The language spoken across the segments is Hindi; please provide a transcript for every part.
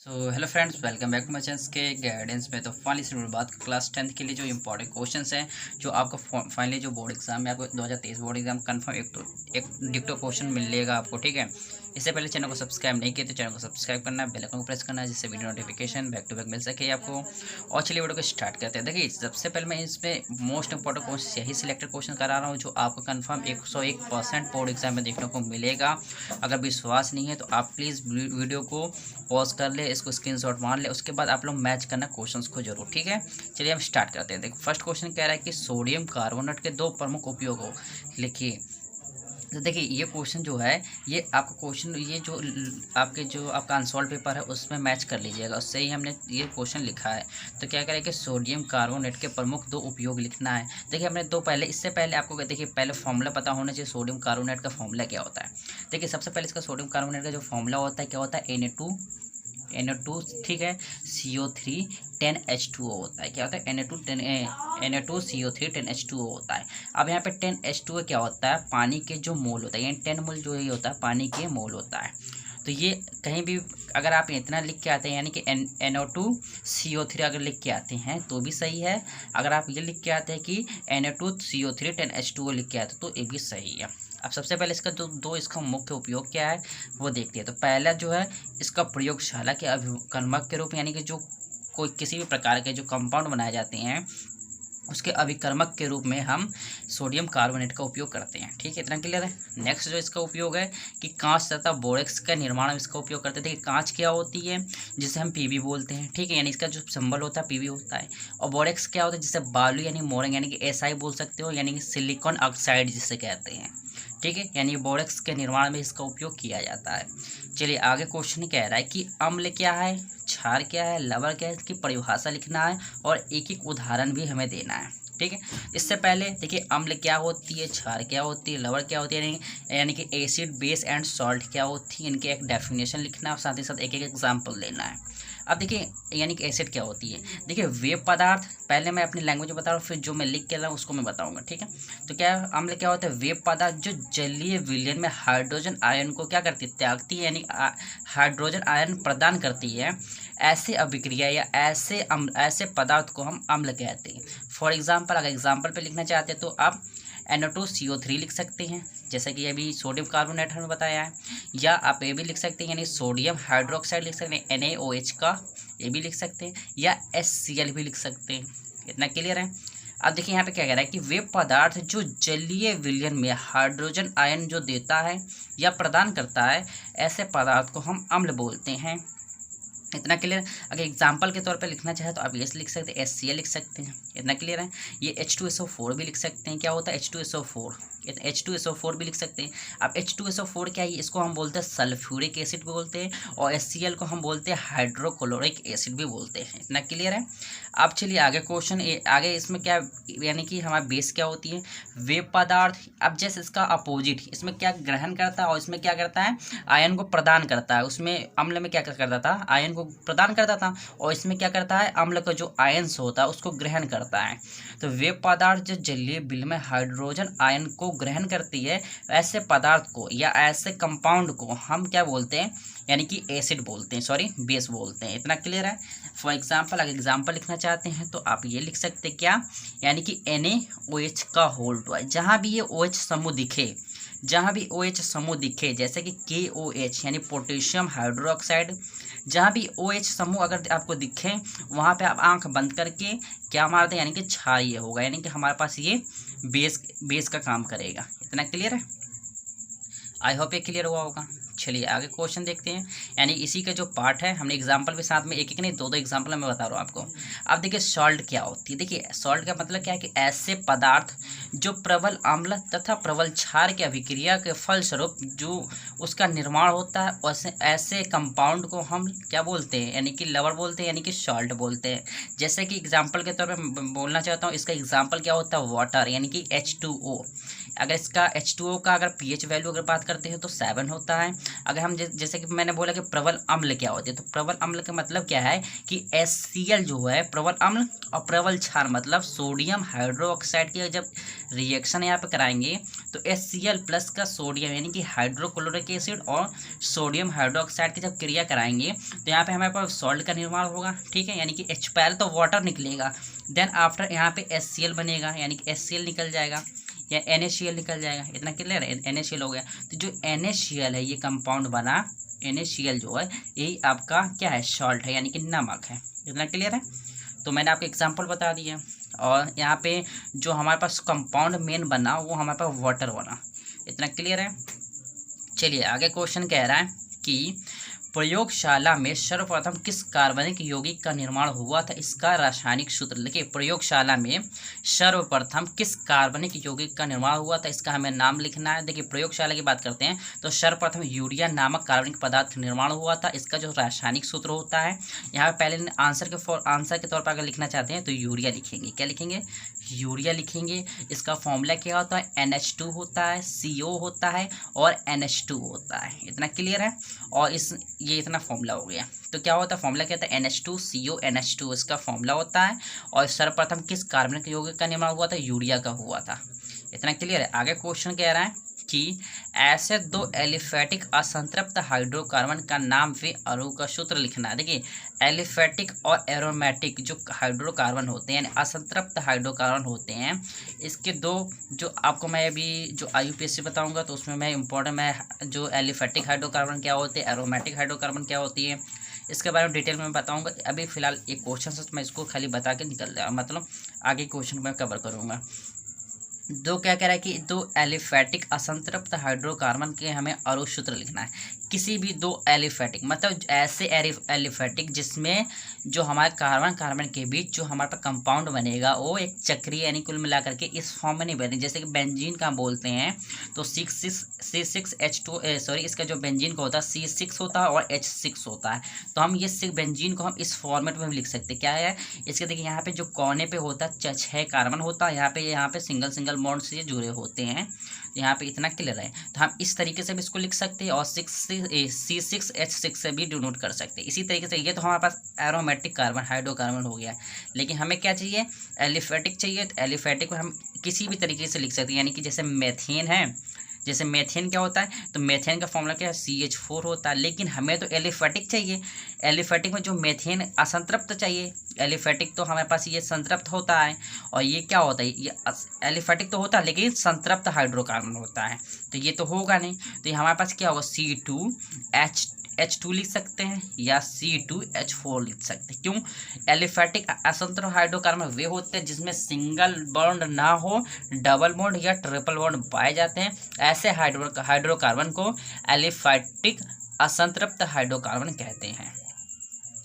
So hello friends, welcome back to my channel के गाइडेंस में। तो फाइनली इस बात क्लास 10th के लिए जो इंपॉर्टेंट क्वेश्चंस हैं, जो आपको फाइनली जो बोर्ड एग्जाम में आपको 2023 बोर्ड एग्जाम कंफर्म एक डिक्टो क्वेश्चन मिलेगा आपको, ठीक है। इससे पहले चैनल को सब्सक्राइब नहीं किया तो चैनल को सब्सक्राइब करना है, बेल आइकन को प्रेस करना है, जिससे video notification back to back मिल सके आपको। और चलिए वीडियो को स्टार्ट करते हैं। देखिए, सबसे पहले मैं इसमें मोस्ट इंपॉर्टेंट क्वेश्चन यही सिलेक्टेड क्वेश्चन करा रहा हूँ जो आपको कंफर्म 101% बोर्ड एग्जाम में देखने को मिलेगा। अगर विश्वास नहीं है तो आप प्लीज़ वीडियो को पॉज कर ले, इसको स्क्रीनशॉट मार ले, उसके बाद आप लोग मैच करना क्वेश्चंस को जरूर, ठीक है। चलिए हम स्टार्ट करते हैं। देखो, फर्स्ट क्वेश्चन कह रहा है कि सोडियम कार्बोनेट के दो प्रमुख उपयोग लिखिए। तो देखिए, ये क्वेश्चन जो है, ये आपका क्वेश्चन ये जो आपका अनसॉल्व पेपर है उसमें मैच कर लीजिएगा, उससे ही हमने ये क्वेश्चन लिखा है। तो क्या करें कि सोडियम कार्बोनेट के प्रमुख दो उपयोग लिखना है। देखिए, हमने इससे पहले आपको देखिए पहले फॉर्मूला पता होना चाहिए सोडियम कार्बोनेट का फॉर्मूला क्या होता है। देखिए, सबसे पहले इसका सोडियम कार्बोनेट का जो फॉर्मूला होता है क्या होता है, Na2, ठीक है, CO3 10H2O होता है। क्या होता है, Na2 CO3 10H2O होता है। अब यहाँ पे 10H2O क्या होता है, पानी के जो मोल होता है, यानी 10 मोल जो ये होता है पानी के मोल होता है। तो ये कहीं भी अगर आप इतना लिख के आते हैं, यानी कि NO2 CO3 अगर लिख के आते हैं तो भी सही है। अगर आप ये लिख के आते हैं कि Na2 CO3 10H2O लिख के आते हैं तो ये भी सही है। अब सबसे पहले इसका दो इसका मुख्य उपयोग क्या है वो देखते हैं। तो पहला जो है, इसका प्रयोगशाला के अभिकर्मक के रूप, यानी कि जो कोई किसी भी प्रकार के जो कंपाउंड बनाए जाते हैं उसके अभिकर्मक के रूप में हम सोडियम कार्बोनेट का उपयोग करते हैं, ठीक है। इतना क्लियर है। नेक्स्ट जो इसका उपयोग है कि कांच तथा बोरेक्स का निर्माण में इसका उपयोग करते थे। कांच क्या होती है, जिसे हम पीबी बोलते हैं, ठीक है, यानी इसका जो सिंबल होता है पीबी होता है। और बोरेक्स क्या होता है, जिसे बालू यानी मोरंग यानी कि SI बोल सकते हो, यानी कि सिलिकॉन ऑक्साइड जिसे कहते हैं, ठीक है। यानी बोरेक्स के निर्माण में इसका उपयोग किया जाता है। चलिए आगे क्वेश्चन कह रहा है कि अम्ल क्या है, क्षार क्या है, लवण क्या है, इसकी परिभाषा लिखना है और एक एक उदाहरण भी हमें देना है, ठीक है। इससे पहले देखिए, अम्ल क्या होती है, क्षार क्या होती है, लवण क्या होती है, यानी कि एसिड, बेस एंड सॉल्ट क्या होती है, इनके एक डेफिनेशन लिखना है और साथ ही साथ एक एक एग्जाम्पल देना है। अब देखिए, यानी कि एसिड क्या होती है। देखिए, वे पदार्थ, पहले मैं अपनी लैंग्वेज में बता रहा हूँ, फिर जो मैं लिख के रहा हूँ उसको मैं बताऊंगा, ठीक है। तो क्या अम्ल क्या होता है, वे पदार्थ जो जलीय विलयन में हाइड्रोजन आयन को क्या करती है, त्यागती है, यानी हाइड्रोजन आयन प्रदान करती है। ऐसे अभिक्रिया या ऐसे पदार्थ को हम अम्ल कहते हैं। फॉर एग्जाम्पल, अगर एग्जाम्पल पे लिखना चाहते हैं तो आप Na2 CO3 लिख सकते हैं, जैसे कि अभी सोडियम कार्बोनेट हमने बताया है। या आप ये भी लिख सकते हैं, यानी सोडियम हाइड्रोक्साइड लिख सकते हैं, NaOH का, ये भी लिख सकते हैं, या HCl भी लिख सकते हैं। इतना क्लियर है। अब देखिए यहाँ पे क्या कह रहा है कि वे पदार्थ जो जलीय विलयन में हाइड्रोजन आयन जो देता है या प्रदान करता है, ऐसे पदार्थ को हम अम्ल बोलते हैं। इतना क्लियर। अगर एग्जाम्पल के तौर पे लिखना चाहे तो आप ये लिख सकते हैं, HCl लिख सकते हैं। इतना क्लियर है। ये H2SO4 भी लिख सकते हैं। क्या होता है H2SO4, H2SO4 भी लिख सकते हैं। अब H2SO4 क्या है, इसको हम बोलते हैं सल्फ्यूरिक एसिड भी बोलते हैं, और HCl को हम बोलते हैं हाइड्रोक्लोरिक एसिड भी बोलते हैं। इतना क्लियर है। अब चलिए आगे क्वेश्चन, आगे इसमें क्या, यानी कि हमारा बेस क्या होती है, वे पदार्थ। अब जैसे इसका अपोजिट, इसमें क्या ग्रहण करता है और इसमें क्या करता है, आयन को प्रदान करता है। उसमें अम्ल में क्या करता था, आयन को प्रदान करता था, और इसमें क्या करता है, अम्ल का जो आयन्स होता है उसको ग्रहण करता है। तो वे पदार्थ जो जलीय विलयन में हाइड्रोजन आयन को ग्रहण करती है, ऐसे पदार्थ को या ऐसे कंपाउंड को हम क्या बोलते हैं, यानी कि एसिड बोलते हैं, सॉरी बेस बोलते हैं। इतना क्लियर है। फॉर एग्जाम्पल, अगर एग्जाम्पल लिखना चाहते हैं तो आप ये लिख सकते हैं, क्या, यानी कि NaOH का होल ट्वाइस, जहाँ भी ये OH समूह दिखे, जहाँ भी OH समूह दिखे, जैसे कि KOH यानी पोटेशियम हाइड्रोक्साइड, जहाँ भी OH समूह अगर आपको दिखे वहाँ पे आप आंख बंद करके क्या मारते हैं, यानी कि क्षारीय होगा, यानी कि हमारे पास ये बेस का काम करेगा। इतना क्लियर है। आई होप ये क्लियर हुआ होगा। चलिए आगे क्वेश्चन देखते हैं। यानी इसी का जो पार्ट है, हमने एग्जाम्पल के साथ में एक एक नहीं दो एग्जाम्पल मैं बता रहा हूँ आपको। अब देखिए, सॉल्ट क्या होती है। देखिए, सॉल्ट का मतलब क्या है कि ऐसे पदार्थ जो प्रबल अम्ल तथा प्रबल क्षार की अभिक्रिया के फलस्वरूप जो उसका निर्माण होता है, वैसे ऐसे कंपाउंड को हम क्या बोलते हैं, यानी कि लवण बोलते हैं, यानी कि सॉल्ट बोलते हैं। जैसे कि एग्जाम्पल के तौर पर बोलना चाहता हूँ, इसका एग्जाम्पल क्या होता है, वाटर, यानी कि H2O। अगर इसका H2O का अगर pH वैल्यू अगर बात करते हैं तो 7 होता है। अगर हम जैसे कि मैंने बोला कि प्रबल अम्ल क्या होती है, तो प्रबल अम्ल का मतलब क्या है कि HCl जो है प्रबल अम्ल, और प्रबल क्षार मतलब सोडियम हाइड्रोक्साइड की जब रिएक्शन यहाँ पे कराएंगे तो HCl प्लस का सोडियम यानी कि हाइड्रोक्लोरिक एसिड और सोडियम हाइड्रोक्साइड की जब क्रिया कराएंगे तो यहाँ पे हमारे पास सॉल्ट का निर्माण होगा, ठीक है, यानी कि पहले तो वाटर निकलेगा, देन आफ्टर यहाँ पे HCl बनेगा यानी कि HCl निकल जाएगा या NaCl निकल जाएगा। इतना क्लियर है, NaCl हो गया। तो जो NaCl है ये कंपाउंड बना, NaCl जो है यही आपका क्या है, सॉल्ट है यानी कि नमक है। इतना क्लियर है। तो मैंने आपको एग्जांपल बता दिया, और यहाँ पे जो हमारे पास कंपाउंड मेन बना वो हमारे पास वाटर बना। इतना क्लियर है। चलिए आगे क्वेश्चन कह रहा है कि प्रयोगशाला में सर्वप्रथम किस कार्बनिक यौगिक का निर्माण हुआ था, इसका रासायनिक सूत्र लिखिए। प्रयोगशाला में सर्वप्रथम किस कार्बनिक यौगिक का निर्माण हुआ था, इसका हमें नाम लिखना है। देखिए प्रयोगशाला की बात करते हैं तो सर्वप्रथम यूरिया नामक कार्बनिक पदार्थ निर्माण हुआ था। इसका जो रासायनिक सूत्र होता है, यहाँ पे पहले आंसर के तौर पर अगर लिखना चाहते हैं तो यूरिया लिखेंगे। क्या लिखेंगे, यूरिया लिखेंगे। इसका फॉर्मूला क्या होता है, NH2 होता है, CO होता है और NH2 होता है। इतना क्लियर है। और ये इतना फॉर्मूला हो गया। तो क्या होता है, फॉर्मूला क्या होता है, NH2 CO NH2 इसका फॉर्मूला होता है। और सर्वप्रथम किस कार्बनिक यौगिक का निर्माण हुआ था, यूरिया का हुआ था। इतना क्लियर है। आगे क्वेश्चन कह रहा है कि ऐसे दो एलिफेटिक असंतृप्त हाइड्रोकार्बन का नाम वे अणु का सूत्र लिखना है। देखिए एलिफेटिक और एरोमेटिक जो हाइड्रोकार्बन होते हैं यानी असंतृप्त हाइड्रोकार्बन होते हैं, इसके दो जो आपको मैं अभी जो IUPAC बताऊंगा तो उसमें मैं मैं जो एलिफेटिक हाइड्रोकार्बन क्या होते हैं, एरोमेटिक हाइड्रोकार्बन क्या होती है, इसके बारे में डिटेल में बताऊंगा। अभी फिलहाल एक क्वेश्चन से मैं इसको खाली बता के निकल जाऊँ, मतलब आगे क्वेश्चन में कवर करूँगा। दो क्या कह रहा है कि दो एलिफेटिक असंतृप्त हाइड्रोकार्बन के हमें अणु सूत्र लिखना है। किसी भी दो एलिफेटिक मतलब ऐसे एलिफेटिक जिसमें जो हमारे कार्बन के बीच जो हमारे पास कंपाउंड बनेगा वो एक चक्रीय यानी कुल मिलाकर के इस फॉर्म में नहीं बने। जैसे कि बेंजीन का बोलते हैं तो C6H2 सॉरी इसका जो बेंजीन का होता है C6 होता है और H6 होता है। तो हम ये बेंजीन को हम इस फॉर्मेट में भी लिख सकते हैं। क्या है इसके, देखिए यहाँ पे जो कोने पे होता है 6 कार्बन होता है, यहाँ पे सिंगल बॉन्ड से जुड़े होते हैं। यहाँ पे इतना क्लियर है। तो हम इस तरीके से भी इसको लिख सकते हैं और C6H6 से भी डिनोट कर सकते हैं। इसी तरीके से ये तो हमारे पास एरोमेटिक कार्बन हाइड्रोकार्बन हो गया। लेकिन हमें क्या चाहिए, एलिफेटिक चाहिए। तो एलिफेटिक को हम किसी भी तरीके से लिख सकते हैं, यानी कि जैसे मेथेन है, जैसे मेथेन क्या होता है तो मेथेन का फॉर्मूला क्या है, CH4 होता है। लेकिन हमें तो एलिफेटिक चाहिए, एलिफेटिक में जो मेथेन असंतृप्त चाहिए। एलिफेटिक तो हमारे पास ये संतृप्त होता है और ये क्या होता है, ये एलिफेटिक तो होता है लेकिन संतृप्त हाइड्रोकार्बन होता है, तो ये तो होगा नहीं। तो ये हमारे पास क्या होगा, C2H2 लिख सकते हैं या C2H4 लिख सकते हैं। क्यों, एलिफेटिक असंतृप्त हाइड्रोकार्बन वे होते हैं जिसमें सिंगल बॉन्ड ना हो, डबल बॉन्ड या ट्रिपल बॉन्ड पाए जाते हैं। ऐसे हाइड्रोकार्बन को एलिफेटिक असंतृप्त हाइड्रोकार्बन कहते हैं।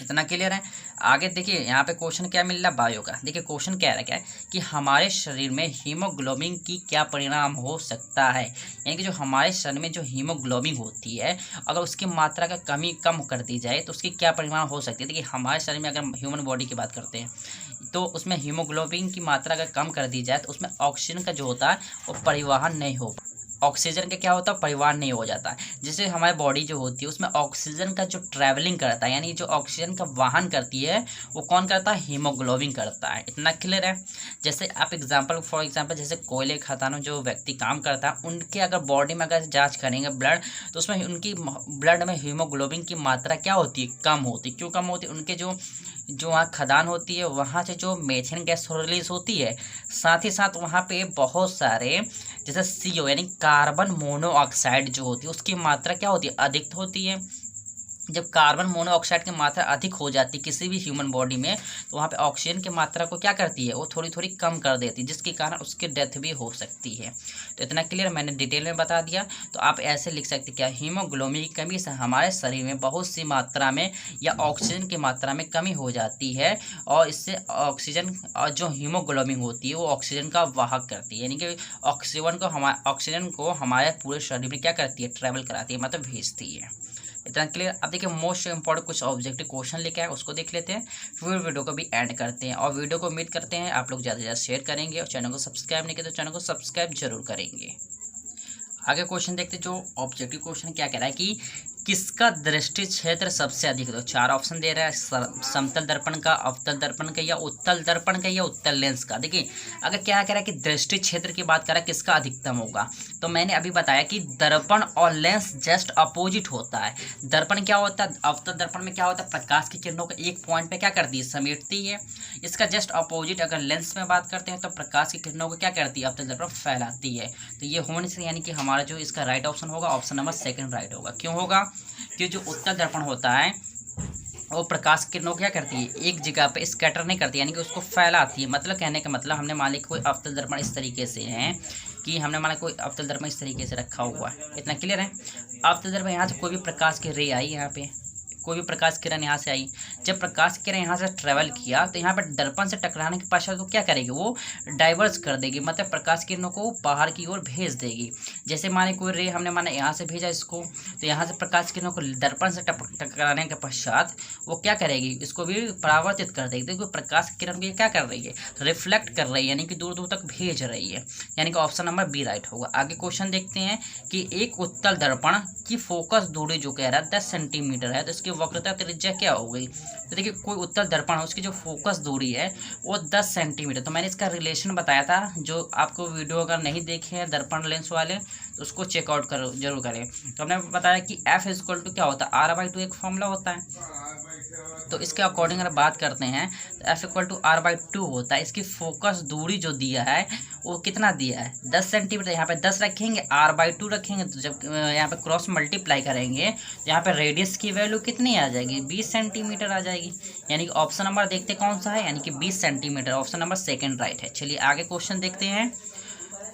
इतना क्लियर है। आगे देखिए यहाँ पे क्वेश्चन क्या मिल रहा है, बायो का। देखिए क्वेश्चन क्या है कि हमारे शरीर में हीमोग्लोबिन की क्या परिणाम हो सकता है, यानी कि जो हमारे शरीर में जो हीमोग्लोबिन होती है अगर उसकी मात्रा का कम कर दी जाए तो उसकी क्या परिणाम हो सकती है। देखिए हमारे शरीर में अगर ह्यूमन बॉडी की बात करते हैं तो उसमें हीमोग्लोबिन की मात्रा अगर कम कर दी जाए तो उसमें ऑक्सीजन का जो होता है वो परिवहन नहीं हो, ऑक्सीजन का क्या होता है, परिवहन नहीं हो जाता है। जैसे हमारी बॉडी जो होती है उसमें ऑक्सीजन का जो ट्रैवलिंग करता है यानी जो ऑक्सीजन का वाहन करती है वो कौन करता है, हीमोग्लोबिन करता है। इतना क्लियर है। जैसे आप फॉर एग्जांपल जैसे कोयले खदानों जो व्यक्ति काम करता है उनके अगर बॉडी में अगर जाँच करेंगे ब्लड तो उसमें उनकी ब्लड में हीमोग्लोबिन की मात्रा क्या होती है, कम होती है। क्यों कम होती है, उनके जो वहाँ खदान होती है वहाँ से जो मीथेन गैस रिलीज होती है, साथ ही साथ वहाँ पे बहुत सारे जैसे CO यानी कार्बन मोनोऑक्साइड जो होती है उसकी मात्रा क्या होती है, अधिक होती है। जब कार्बन मोनोऑक्साइड की मात्रा अधिक हो जाती है किसी भी ह्यूमन बॉडी में तो वहाँ पे ऑक्सीजन की मात्रा को क्या करती है, वो थोड़ी थोड़ी कम कर देती है, जिसके कारण उसकी डेथ भी हो सकती है। तो इतना क्लियर मैंने डिटेल में बता दिया। तो आप ऐसे लिख सकते क्या, हीमोग्लोबिन की कमी से हमारे शरीर में बहुत सी मात्रा में या ऑक्सीजन की मात्रा में कमी हो जाती है और इससे ऑक्सीजन और जो हीमोग्लोबिन होती है वो ऑक्सीजन का वाहक करती है, यानी कि ऑक्सीजन को हमारे पूरे शरीर में क्या करती है, ट्रैवल कराती है, मतलब भेजती है। इतना क्लियर। अब देखिए मोस्ट इंपॉर्टेंट कुछ ऑब्जेक्टिव क्वेश्चन लेके आए उसको देख लेते हैं, फिर वीडियो को भी एंड करते हैं। और वीडियो को उम्मीद करते हैं आप लोग ज़्यादा से ज़्यादा शेयर करेंगे और चैनल को सब्सक्राइब नहीं किया तो चैनल को सब्सक्राइब जरूर करेंगे। आगे क्वेश्चन देखते, जो ऑब्जेक्टिव क्वेश्चन क्या कह रहा है कि किसका दृष्टि क्षेत्र सबसे अधिक है। तो 4 ऑप्शन दे रहा है, समतल दर्पण का, अवतल दर्पण का, या उत्तल दर्पण का, या उत्तल लेंस का। देखिए अगर क्या कह रहा है कि दृष्टि क्षेत्र की बात कर रहा है किसका अधिकतम होगा, तो मैंने अभी बताया कि दर्पण और लेंस जस्ट अपोजिट होता है। दर्पण क्या होता है, अवतल दर्पण में क्या होता है, प्रकाश की किरणों को एक पॉइंट पे क्या करती है, समेटती है। इसका जस्ट अपोजिट अगर लेंस में बात करते हैं तो प्रकाश की किरणों को क्या करती है, अवतल दर्पण फैलाती है। तो ये होने से यानी कि हमारा जो इसका राइट ऑप्शन होगा, ऑप्शन नंबर 2 राइट होगा। क्यों होगा, कि जो उत्तल दर्पण होता है वो प्रकाश किरणों क्या करती है, एक जगह पे स्कैटर नहीं करती, यानी कि उसको फैलाती है। मतलब कहने का मतलब, हमने मान लिया कोई अवतल दर्पण इस तरीके से है कि हमने माना कोई अवतल दर्पण इस तरीके से रखा हुआ है, इतना क्लियर है। अवतल दर्पण यहाँ से कोई भी प्रकाश की रे आई, यहाँ पे कोई भी प्रकाश किरण यहाँ से आई, जब प्रकाश किरण यहाँ से ट्रेवल किया तो यहाँ पर दर्पण से टकराने के पश्चात वो क्या करेगी, वो डाइवर्स कर देगी, मतलब प्रकाश किरणों को बाहर की ओर भेज देगी। जैसे माने कोई रे हमने माना यहाँ से भेजा इसको, तो यहाँ से प्रकाश किरणों को दर्पण से टकराने के पश्चात वो क्या करेगी, इसको भी परावर्तित कर देगी। देखो प्रकाश किरण को ये क्या कर रही है, रिफ्लेक्ट कर रही है, यानी कि दूर दूर तक भेज रही है, यानी कि ऑप्शन नंबर बी राइट होगा। आगे क्वेश्चन देखते हैं कि एक उत्तल दर्पण की फोकस दूरी जो कह रहा है 10 सेंटीमीटर है, तो इसकी वक्रता त्रिज्या क्या हो गई। तो देखिए कोई उत्तल दर्पण है, उसकी जो फोकस दूरी है वो 10 सेंटीमीटर। तो मैंने इसका रिलेशन बताया था, जो आपको वीडियो अगर नहीं देखे हैं दर्पण लेंस वाले तो उसको चेकआउट करो, जरूर करें। तो हमने बताया कि F = क्या होता है, R/2 एक फॉर्मूला होता है। तो इसके अकॉर्डिंग अगर बात करते हैं तो F = R/2 होता है। इसकी फोकस दूरी जो दिया है वो कितना दिया है, 10 सेंटीमीटर। यहाँ पे 10 रखेंगे, R/2 रखेंगे, तो जब यहाँ पे क्रॉस मल्टीप्लाई करेंगे तो यहाँ पे रेडियस की वैल्यू कितनी आ जाएगी, 20 सेंटीमीटर आ जाएगी। यानी कि ऑप्शन नंबर देखते कौन सा है, यानी कि 20 सेंटीमीटर, ऑप्शन नंबर 2 राइट है। चलिए आगे क्वेश्चन देखते हैं।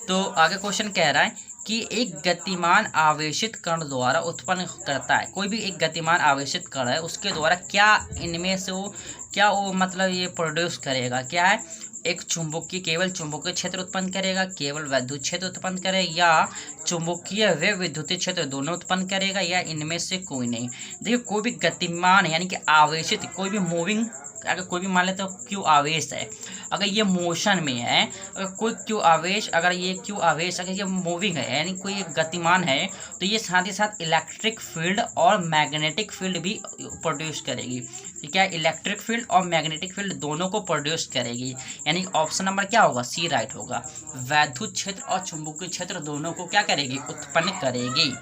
तो आगे क्वेश्चन कह रहा है कि एक गतिमान आवेशित कण द्वारा उत्पन्न करता है, कोई भी एक गतिमान आवेशित कण है उसके द्वारा क्या इनमें से वो मतलब ये प्रोड्यूस करेगा, क्या है, एक चुंबकीय, केवल चुंबकीय क्षेत्र उत्पन्न करेगा, केवल विद्युत क्षेत्र उत्पन्न करेगा, या चुंबकीय व विद्युतीय क्षेत्र दोनों उत्पन्न करेगा, या इनमें से कोई नहीं। देखिए कोई भी गतिमान यानी कि आवेशित, कोई भी मूविंग, अगर कोई भी मान लेते हो क्यू आवेश है, अगर ये मोशन में है, अगर कोई क्यू आवेश, अगर ये क्यू आवेश अगर ये मूविंग है यानी कोई एक गतिमान है, तो ये साथ ही साथ इलेक्ट्रिक फील्ड और मैग्नेटिक फील्ड भी प्रोड्यूस करेगी। ठीक है, इलेक्ट्रिक फील्ड और मैग्नेटिक फील्ड दोनों को प्रोड्यूस करेगी, यानी ऑप्शन नंबर क्या होगा, सी राइट होगा। वैद्युत क्षेत्र और चुंबकीय क्षेत्र दोनों को क्या करेगी, उत्पन्न करेगी।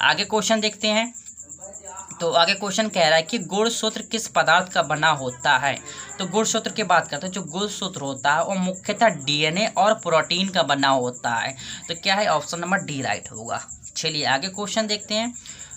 आगे क्वेश्चन देखते हैं। तो आगे क्वेश्चन कह रहा है कि गुणसूत्र किस पदार्थ का बना होता है। तो गुणसूत्र की बात करते हैं, जो गुणसूत्र होता है वो मुख्यतः डीएनए और प्रोटीन का बना होता है। तो क्या है, ऑप्शन नंबर डी राइट होगा। चलिए आगे क्वेश्चन देखते हैं।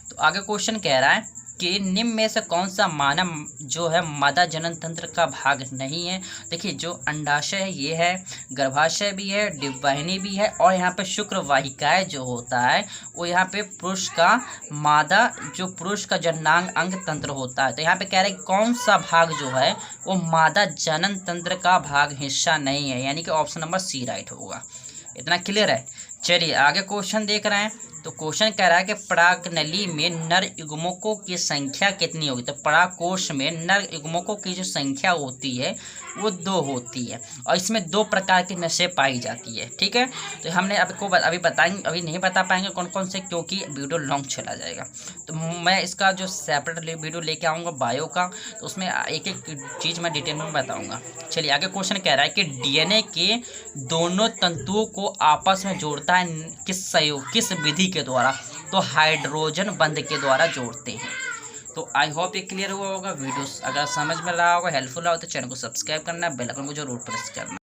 तो आगे क्वेश्चन कह रहा है कि निम्न में से कौन सा मानव जो है मादा जनन तंत्र का भाग नहीं है। देखिए जो अंडाशय है ये है, गर्भाशय भी है, डिंबवाहिनी भी है, और यहाँ पे शुक्र वाहिकाएं जो होता है वो यहाँ पे पुरुष का मादा, जो पुरुष का जननांग अंग तंत्र होता है। तो यहाँ पे कह रहे हैं कौन सा भाग जो है वो मादा जनन तंत्र का भाग हिस्सा नहीं है, यानी कि ऑप्शन नंबर सी राइट होगा। इतना क्लियर है। चलिए आगे क्वेश्चन देख रहे हैं। तो क्वेश्चन कह रहा है कि परागनली में नर युग्मकों की संख्या कितनी होगी। तो परागकोश में नर युग्मकों की जो संख्या होती है वो 2 होती है, और इसमें 2 प्रकार की नसें पाई जाती है। ठीक है, तो हमने अभी बताएंगे, अभी नहीं बता पाएंगे कौन कौन से, क्योंकि वीडियो लॉन्ग चला जाएगा। तो मैं इसका जो सेपरेट वीडियो लेके आऊँगा बायो का, तो उसमें एक एक चीज़ मैं डिटेल में बताऊँगा। चलिए आगे क्वेश्चन कह रहा है कि डीएनए के दोनों तंतुओं को आपस में जोड़ता है किस विधि के द्वारा। तो हाइड्रोजन बंध के द्वारा जोड़ते हैं। तो आई होप ये क्लियर हुआ होगा। वीडियो अगर समझ में रहा होगा, हेल्पफुल रहा हो, तो चैनल को सब्सक्राइब करना, बेल आइकन को जरूर प्रेस करना।